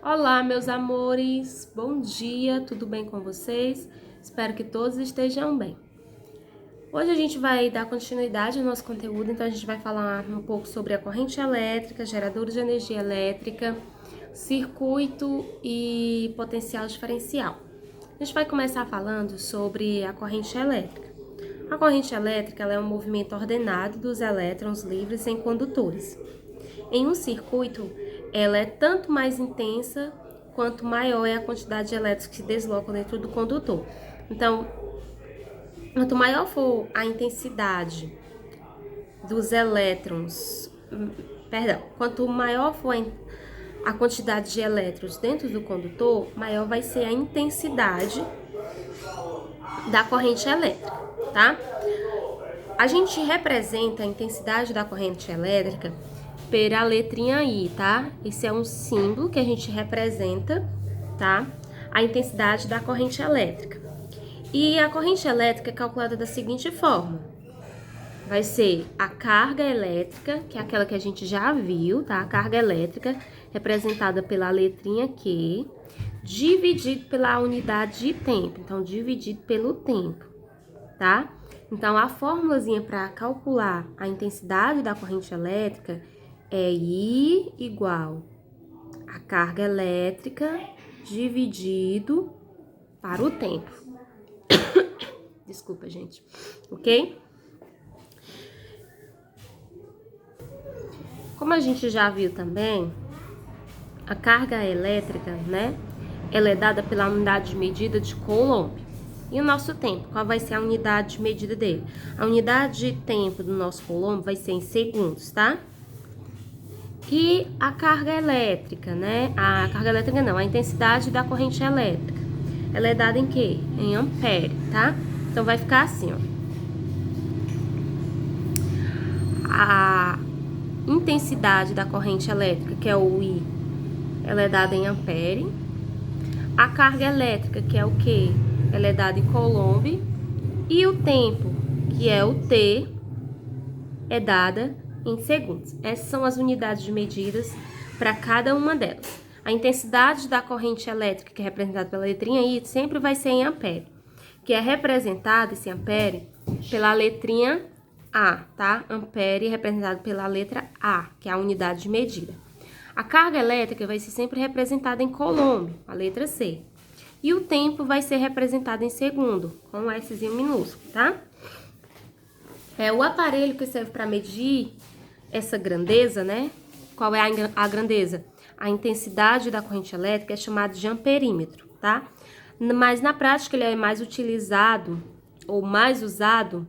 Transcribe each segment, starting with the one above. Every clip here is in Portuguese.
Olá, meus amores, bom dia, tudo bem com vocês? Espero que todos estejam bem. Hoje a gente vai dar continuidade ao nosso conteúdo, então a gente vai falar um pouco sobre a corrente elétrica, geradores de energia elétrica, circuito e potencial diferencial. A gente vai começar falando sobre a corrente elétrica. A corrente elétrica ela é um movimento ordenado dos elétrons livres em condutores. Em um circuito, ela é tanto mais intensa quanto maior é a quantidade de elétrons que se deslocam dentro do condutor. Então, quanto maior for a intensidade dos elétrons, quanto maior for a quantidade de elétrons dentro do condutor, maior vai ser a intensidade da corrente elétrica, tá? A gente representa a intensidade da corrente elétrica pela letrinha I, tá? Esse é um símbolo que a gente representa, tá? A intensidade da corrente elétrica. E a corrente elétrica é calculada da seguinte forma. Vai ser a carga elétrica, que é aquela que a gente já viu, tá? A carga elétrica representada pela letrinha Q, dividido pela unidade de tempo. Então, dividido pelo tempo, tá? Então, a formulazinha para calcular a intensidade da corrente elétrica é I igual a carga elétrica dividido para o tempo. Desculpa, gente. Ok? Como a gente já viu também, a carga elétrica, né? Ela é dada pela unidade de medida de Coulomb. E o nosso tempo, qual vai ser a unidade de medida dele? A unidade de tempo do nosso Coulomb vai ser em segundos, tá? E a carga elétrica, né? A carga elétrica não, a intensidade da corrente elétrica. Ela é dada em quê? Em ampere, tá? Então, vai ficar assim, ó. A intensidade da corrente elétrica, que é o I, ela é dada em ampere. A carga elétrica, que é o Q, ela é dada em Coulomb. E o tempo, que é o T, é dada em segundos. Essas são as unidades de medidas para cada uma delas. A intensidade da corrente elétrica, que é representada pela letrinha I, sempre vai ser em ampere, que é representada, esse ampere, pela letrinha A, tá? Ampere é representado pela letra A, que é a unidade de medida. A carga elétrica vai ser sempre representada em Coulomb, a letra C. E o tempo vai ser representado em segundo, com um Szinho minúsculo, tá? O aparelho que serve para medir essa grandeza, né? Qual é a grandeza? A intensidade da corrente elétrica é chamada de amperímetro, tá? Mas na prática ele é mais utilizado ou mais usado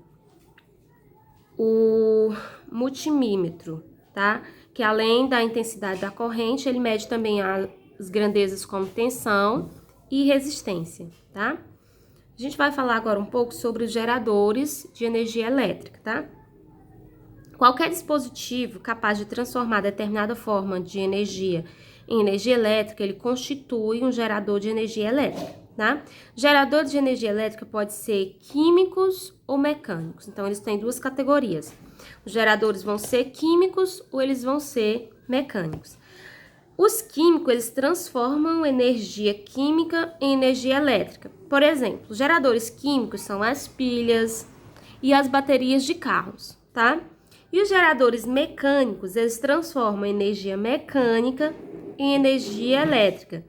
o multimímetro, tá? Que além da intensidade da corrente, ele mede também as grandezas como tensão e resistência, tá? A gente vai falar agora um pouco sobre os geradores de energia elétrica, tá? Qualquer dispositivo capaz de transformar determinada forma de energia em energia elétrica, ele constitui um gerador de energia elétrica, tá? Gerador de energia elétrica pode ser químicos ou mecânicos. Então, eles têm duas categorias. Os geradores vão ser químicos ou eles vão ser mecânicos. Os químicos, eles transformam energia química em energia elétrica. Por exemplo, os geradores químicos são as pilhas e as baterias de carros, tá? E os geradores mecânicos, eles transformam energia mecânica em energia elétrica,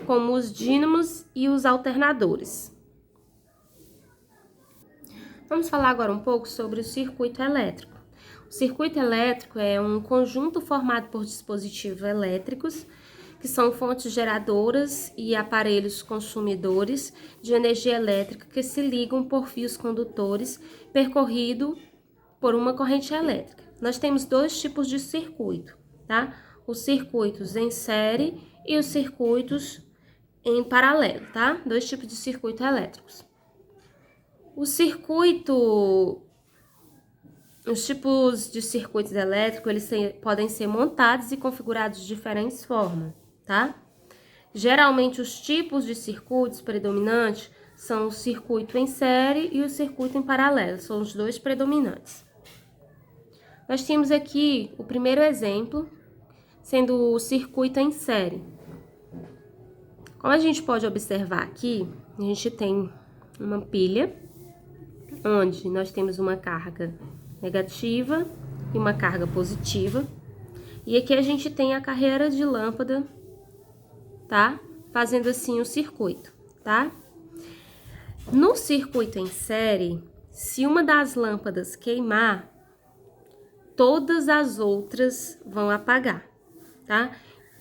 como os dínamos e os alternadores. Vamos falar agora um pouco sobre o circuito elétrico. O circuito elétrico é um conjunto formado por dispositivos elétricos, que são fontes geradoras e aparelhos consumidores de energia elétrica que se ligam por fios condutores percorrido por uma corrente elétrica. Nós temos dois tipos de circuito, tá? Os circuitos em série e os circuitos em paralelo, tá? Dois tipos de circuito elétricos. Os tipos de circuitos elétricos, eles podem ser montados e configurados de diferentes formas, tá? Geralmente, os tipos de circuitos predominantes são o circuito em série e o circuito em paralelo, são os dois predominantes. Nós temos aqui o primeiro exemplo, sendo o circuito em série. Como a gente pode observar aqui, a gente tem uma pilha, onde nós temos uma carga negativa e uma carga positiva. E aqui a gente tem a carreira de lâmpada, tá? Fazendo assim o circuito, tá? No circuito em série, se uma das lâmpadas queimar, todas as outras vão apagar, tá?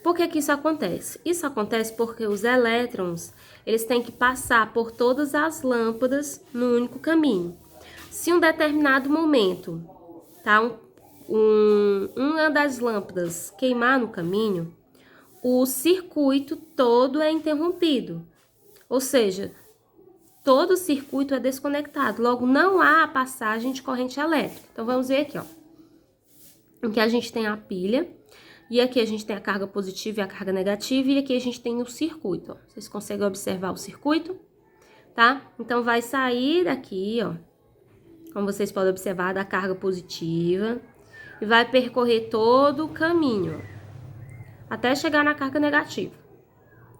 Por que que isso acontece? Isso acontece porque os elétrons, eles têm que passar por todas as lâmpadas no único caminho. Se em um determinado momento, tá, uma das lâmpadas queimar no caminho, o circuito todo é interrompido. Ou seja, todo o circuito é desconectado. Logo, não há a passagem de corrente elétrica. Então, vamos ver aqui, ó. Aqui a gente tem a pilha, e aqui a gente tem a carga positiva e a carga negativa, e aqui a gente tem o circuito, ó. Vocês conseguem observar o circuito, tá? Então, vai sair daqui, ó, como vocês podem observar, da carga positiva, e vai percorrer todo o caminho, ó, até chegar na carga negativa,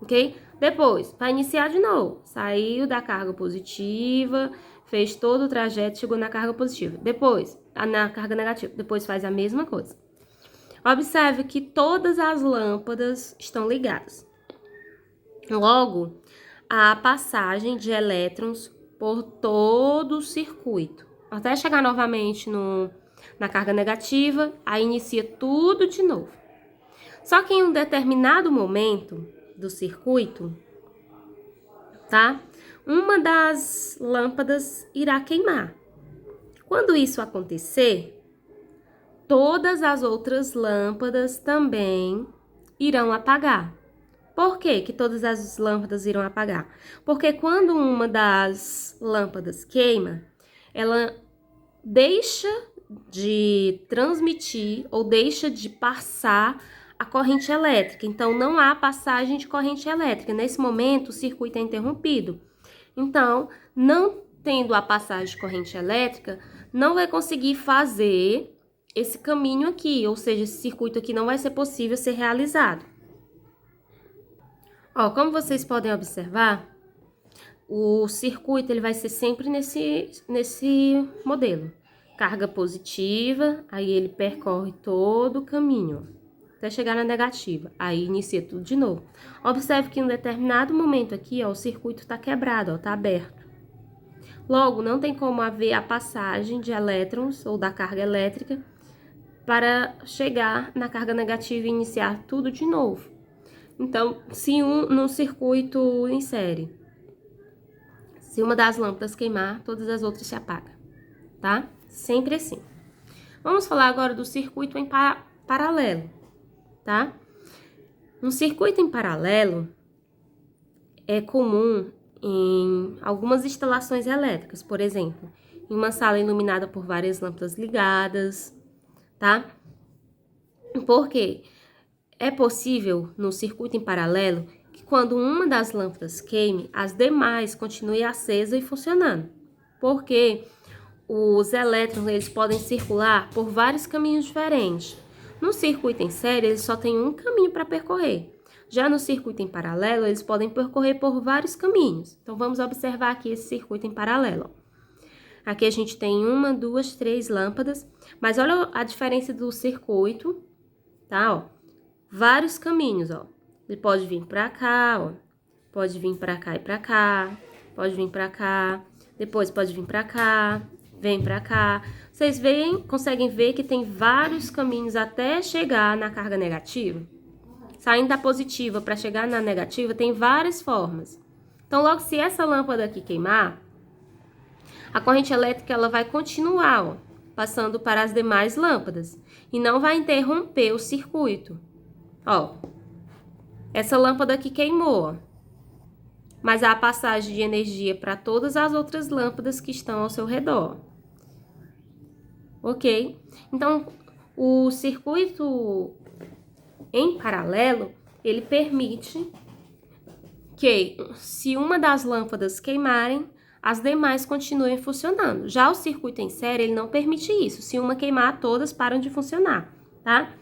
ok? Depois, vai iniciar de novo. Saiu da carga positiva, fez todo o trajeto, chegou na carga positiva. Depois, na carga negativa. Depois faz a mesma coisa. Observe que todas as lâmpadas estão ligadas. Logo, há passagem de elétrons por todo o circuito. Até chegar novamente na carga negativa, aí inicia tudo de novo. Só que em um determinado momento do circuito, tá? Uma das lâmpadas irá queimar. Quando isso acontecer, todas as outras lâmpadas também irão apagar. Por que que todas as lâmpadas irão apagar? Porque quando uma das lâmpadas queima, ela deixa de transmitir ou deixa de passar a corrente elétrica. Então, não há passagem de corrente elétrica. Nesse momento, o circuito é interrompido. Então, não tendo a passagem de corrente elétrica, não vai conseguir fazer esse caminho aqui, ou seja, esse circuito aqui não vai ser possível ser realizado. Ó, como vocês podem observar, o circuito ele vai ser sempre nesse modelo. Carga positiva, aí ele percorre todo o caminho, até chegar na negativa, aí inicia tudo de novo. Observe que em um determinado momento aqui, ó, o circuito está quebrado, ó, tá aberto. Logo, não tem como haver a passagem de elétrons ou da carga elétrica para chegar na carga negativa e iniciar tudo de novo. Então, se no circuito em série, se uma das lâmpadas queimar, todas as outras se apagam, tá? Sempre assim. Vamos falar agora do circuito em paralelo, tá? Um circuito em paralelo é comum em algumas instalações elétricas, por exemplo, em uma sala iluminada por várias lâmpadas ligadas, tá? Por quê? É possível, no circuito em paralelo, que quando uma das lâmpadas queime, as demais continuem acesas e funcionando. Porque os elétrons eles podem circular por vários caminhos diferentes. No circuito em série, eles só têm um caminho para percorrer. Já no circuito em paralelo, eles podem percorrer por vários caminhos. Então, vamos observar aqui esse circuito em paralelo. Aqui a gente tem 1, 2, 3 lâmpadas, mas olha a diferença do circuito, tá? Ó, vários caminhos, ó. Ele pode vir para cá, ó. Pode vir para cá e para cá. Pode vir para cá. Depois pode vir para cá. Vem para cá. Vocês conseguem ver que tem vários caminhos até chegar na carga negativa? Saindo da positiva para chegar na negativa, tem várias formas. Então, logo se essa lâmpada aqui queimar, a corrente elétrica ela vai continuar, ó, passando para as demais lâmpadas e não vai interromper o circuito. Ó, essa lâmpada aqui queimou, ó, mas há a passagem de energia para todas as outras lâmpadas que estão ao seu redor. Ok? Então, o circuito em paralelo, ele permite que, se uma das lâmpadas queimarem, as demais continuem funcionando. Já o circuito em série, ele não permite isso. Se uma queimar, todas param de funcionar, tá?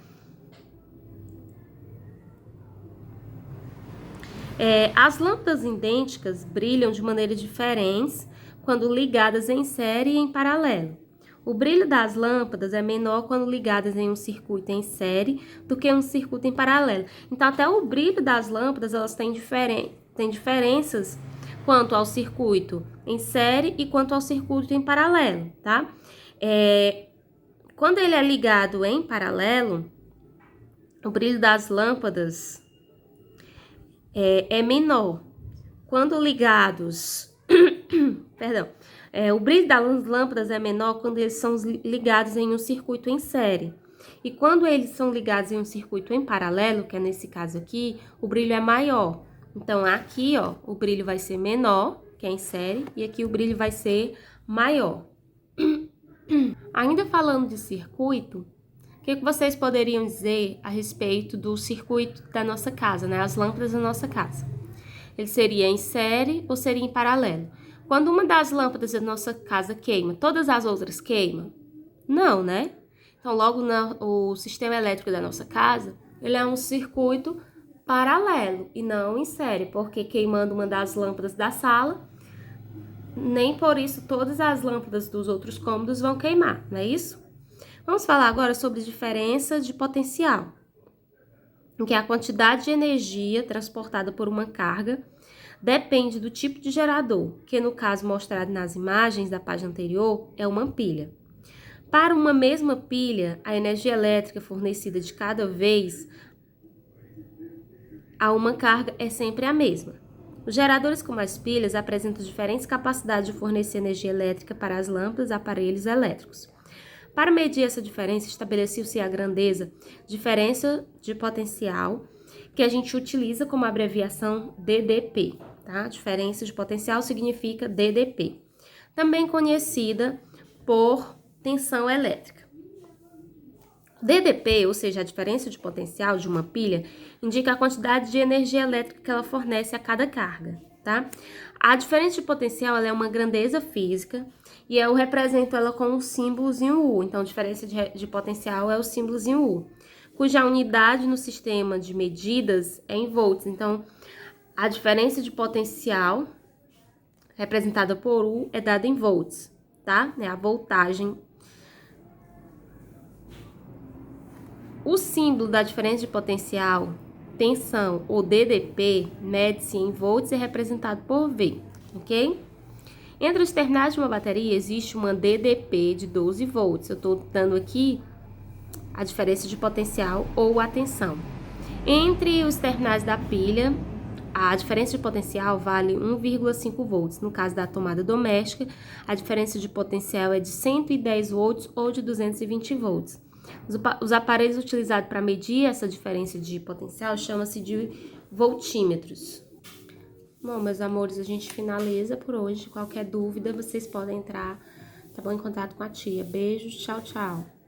As lâmpadas idênticas brilham de maneiras diferentes quando ligadas em série e em paralelo. O brilho das lâmpadas é menor quando ligadas em um circuito em série do que um circuito em paralelo. Então, até o brilho das lâmpadas, elas têm diferenças quanto ao circuito em série e quanto ao circuito em paralelo, tá? Quando ele é ligado em paralelo, o brilho das lâmpadas é menor. Quando ligados... Perdão. O brilho das lâmpadas é menor quando eles são ligados em um circuito em série. E quando eles são ligados em um circuito em paralelo, que é nesse caso aqui, o brilho é maior. Então, aqui, ó, o brilho vai ser menor, que é em série, e aqui o brilho vai ser maior. Ainda falando de circuito, o que vocês poderiam dizer a respeito do circuito da nossa casa, né? As lâmpadas da nossa casa. Ele seria em série ou seria em paralelo? Quando uma das lâmpadas da nossa casa queima, todas as outras queimam? Não, né? Então, logo o sistema elétrico da nossa casa, ele é um circuito paralelo e não em série, porque queimando uma das lâmpadas da sala, nem por isso todas as lâmpadas dos outros cômodos vão queimar, não é isso? Vamos falar agora sobre diferença de potencial, em que a quantidade de energia transportada por uma carga depende do tipo de gerador, que no caso mostrado nas imagens da página anterior é uma pilha. Para uma mesma pilha, a energia elétrica fornecida de cada vez a uma carga é sempre a mesma. Os geradores com mais pilhas apresentam diferentes capacidades de fornecer energia elétrica para as lâmpadas e aparelhos elétricos. Para medir essa diferença, estabeleceu-se a grandeza, diferença de potencial, que a gente utiliza como abreviação DDP. Tá? Diferença de potencial significa DDP, também conhecida por tensão elétrica. DDP, ou seja, a diferença de potencial de uma pilha, indica a quantidade de energia elétrica que ela fornece a cada carga. Tá? A diferença de potencial ela é uma grandeza física e eu represento ela com um símbolozinho U. Então, a diferença de potencial é o símbolozinho U, cuja unidade no sistema de medidas é em volts. Então, a diferença de potencial, representada por U, é dada em volts, tá? É a voltagem. O símbolo da diferença de potencial, tensão ou DDP, mede-se em volts e é representado por V, ok? Entre os terminais de uma bateria existe uma DDP de 12 volts. Eu estou dando aqui a diferença de potencial ou a tensão. Entre os terminais da pilha, a diferença de potencial vale 1,5 volts. No caso da tomada doméstica, a diferença de potencial é de 110 volts ou de 220 volts. Os aparelhos utilizados para medir essa diferença de potencial chamam-se de voltímetros. Bom, meus amores, a gente finaliza por hoje. Qualquer dúvida, vocês podem entrar, tá bom, em contato com a tia. Beijos, tchau, tchau.